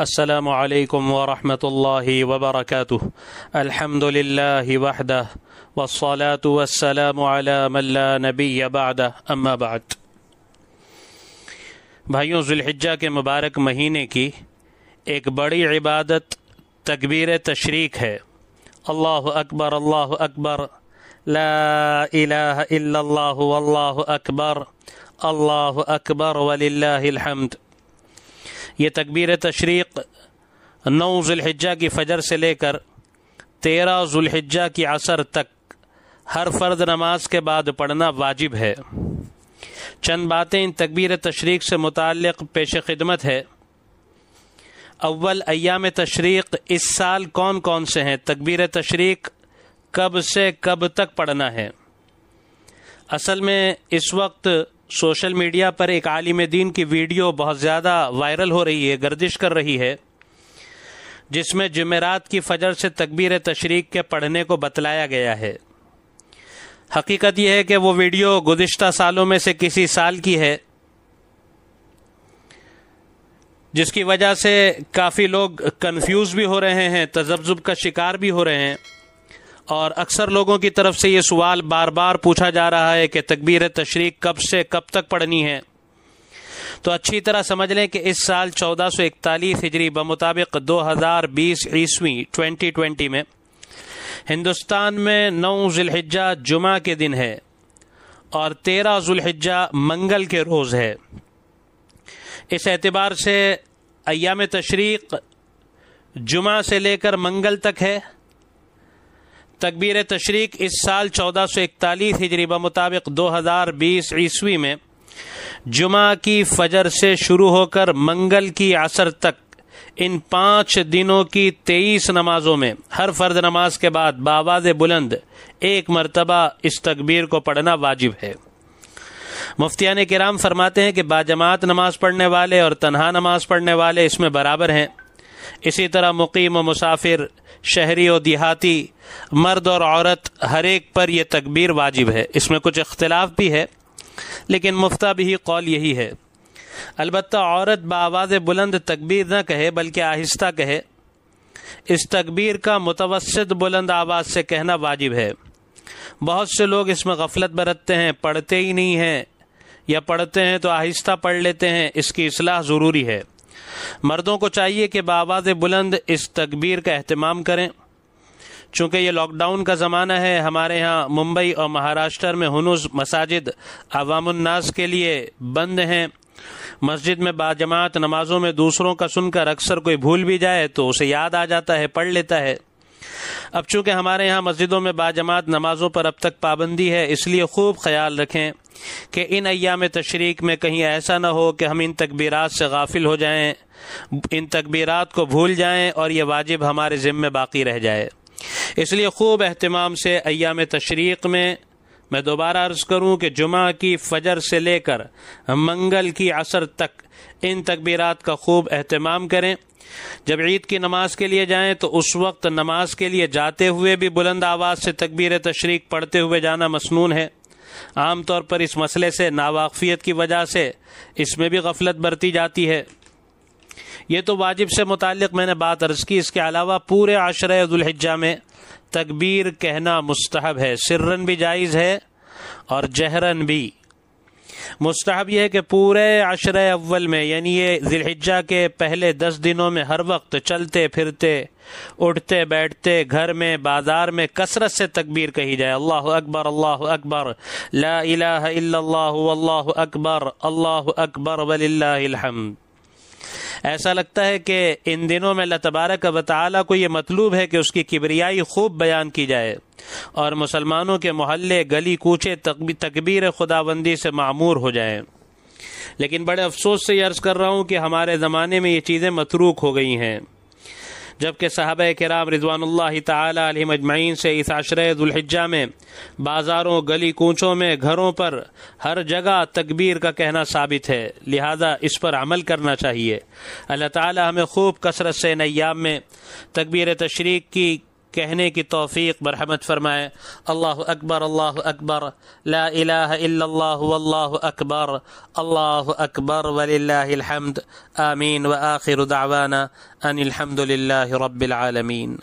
السلام علیکم ورحمۃ اللہ وبرکاتہ۔ الحمد للہ وحدہ والصلاة والسلام علی من لا نبی بعدہ، اما بعد۔ بھائیوں، ذی الحجہ کے مبارک مہینے کی ایک بڑی عبادت تکبیر تشریق ہے۔ اللہ اکبر، اللہ اکبر، لا الہ الا اللہ واللہ اکبر، اللہ اکبر وللہ الحمد۔ یہ تکبیر تشریق 9 ذی الحجہ کی فجر سے لے کر 13 ذی الحجہ کی عصر تک ہر فرض نماز کے بعد پڑھنا واجب ہے۔ چند باتیں ان تکبیر تشریق سے متعلق پیش خدمت ہے۔ اول، ایام تشریق اس سال کون کون سے ہیں؟ تکبیر تشریق کب سے کب تک پڑھنا ہے؟ اصل میں اس وقت سوشل میڈیا پر ایک عالم دین کی ویڈیو بہت زیادہ وائرل ہو رہی ہے، گردش کر رہی ہے، جس میں جمعرات کی فجر سے تکبیر تشریق کے پڑھنے کو بتلایا گیا ہے۔ حقیقت یہ ہے کہ وہ ویڈیو گزشتہ سالوں میں سے کسی سال کی ہے، جس کی وجہ سے کافی لوگ کنفیوز بھی ہو رہے ہیں، تذبذب کا شکار بھی ہو رہے ہیں، اور اکثر لوگوں کی طرف سے یہ سوال بار بار پوچھا جا رہا ہے کہ تکبیر تشریق کب سے کب تک پڑھنی ہے۔ تو اچھی طرح سمجھ لیں کہ اس سال 1441 ہجری بمطابق 2020 عیسوی 2020 میں ہندوستان میں 9 ذی الحجہ جمعہ کے دن ہے اور 13 ذی الحجہ منگل کے روز ہے۔ اس اعتبار سے ایام تشریق جمعہ سے لے کر منگل تک ہے۔ تکبیر تشریق اس سال 1441 ہجری بمطابق 2020 عیسوی میں جمعہ کی فجر سے شروع ہو کر منگل کی عصر تک ان 5 دنوں کی 23 نمازوں میں ہر فرض نماز کے بعد بآواز بلند ایک مرتبہ اس تکبیر کو پڑھنا واجب ہے۔ مفتیان کرام فرماتے ہیں کہ باجماعت نماز پڑھنے والے اور تنہا نماز پڑھنے والے اس میں برابر ہیں۔ اسی طرح مقیم و مسافر، شہری و دیہاتی، مرد اور عورت، ہر ایک پر یہ تکبیر واجب ہے۔ اس میں کچھ اختلاف بھی ہے، لیکن مفتہ بھی قول یہی ہے۔ البتہ عورت بآواز بلند تکبیر نہ کہے بلکہ آہستہ کہے۔ اس تکبیر کا متوسط بلند آواز سے کہنا واجب ہے۔ بہت سے لوگ اس میں غفلت برتتے ہیں، پڑھتے ہی نہیں ہیں، یا پڑھتے ہیں تو آہستہ پڑھ لیتے ہیں۔ اس کی اصلاح ضروری ہے۔ مردوں کو چاہیے کہ بآواز بلند اس تکبیر کا اہتمام کریں۔ چونکہ یہ لاک ڈاؤن کا زمانہ ہے، ہمارے ہاں ممبئی اور مہاراشٹر میں ہنوز مساجد عوام الناس کے لیے بند ہیں۔ مسجد میں باجماعت نمازوں میں دوسروں کا سن کر اکثر کوئی بھول بھی جائے تو اسے یاد آ جاتا ہے، پڑھ لیتا ہے۔ اب چونکہ ہمارے ہاں مسجدوں میں باجماعت نمازوں پر اب تک پابندی ہے، اس لیے خوب خیال رکھیں کہ ان ایام تشریق میں کہیں ایسا نہ ہو کہ ہم ان تکبیرات سے غافل ہو جائیں، ان تکبیرات کو بھول جائیں اور یہ واجب ہمارے ذمے باقی رہ جائے۔ اس لیے خوب اہتمام سے ایام تشریق میں دوبارہ عرض کروں کہ جمعہ کی فجر سے لے کر منگل کی عصر تک ان تکبیرات کا خوب اہتمام کریں۔ جب عید کی نماز کے لیے جائیں تو اس وقت نماز کے لیے جاتے ہوئے بھی بلند آواز سے تکبیر تشریق پڑھتے ہوئے جانا مسنون ہے۔ عام طور پر اس مسئلے سے ناواقفیت کی وجہ سے اس میں بھی غفلت برتی جاتی ہے۔ یہ تو واجب سے متعلق میں نے بات عرض کی۔ اس کے علاوہ پورے عشرہ ذی الحجہ میں تکبیر کہنا مستحب ہے، سرن بھی جائز ہے اور جہرن بھی۔ مستحب یہ ہے کہ پورے عشرہ اول میں، یعنی یہ ذی الحجہ کے پہلے 10 دنوں میں ہر وقت چلتے پھرتے، اٹھتے بیٹھتے، گھر میں، بازار میں کثرت سے تکبیر کہی جائے۔ اللہ اکبر، اللہ اکبر، لا الہ الا اللہ واللہ اکبر، اللہ اکبر وللہ الحمد۔ ایسا لگتا ہے کہ ان دنوں میں اللہ تبارک و تعالیٰ کو یہ مطلوب ہے کہ اس کی کبریائی خوب بیان کی جائے اور مسلمانوں کے محلے، گلی کوچے تکبیر خداوندی سے معمور ہو جائیں۔ لیکن بڑے افسوس سے یہ عرض کر رہا ہوں کہ ہمارے زمانے میں یہ چیزیں متروک ہو گئی ہیں، جبکہ صحابہ کرام رضوان اللہ تعالی علیہم اجمعین سے اس عشرہ ذی الحجہ میں بازاروں، گلی کوچوں میں، گھروں پر ہر جگہ تکبیر کا کہنا ثابت ہے، لہذا اس پر عمل کرنا چاہیے۔ اللہ تعالی ہمیں خوب کثرت سے ان ایام میں تکبیر تشریق کی کہنے کی توفیق برحمت فرمائے۔ اللہ اکبر لا الہ الا اللہ واللہ اکبر وللہ الحمد، آمین، وآخر دعوانا ان الحمد للہ رب العالمین۔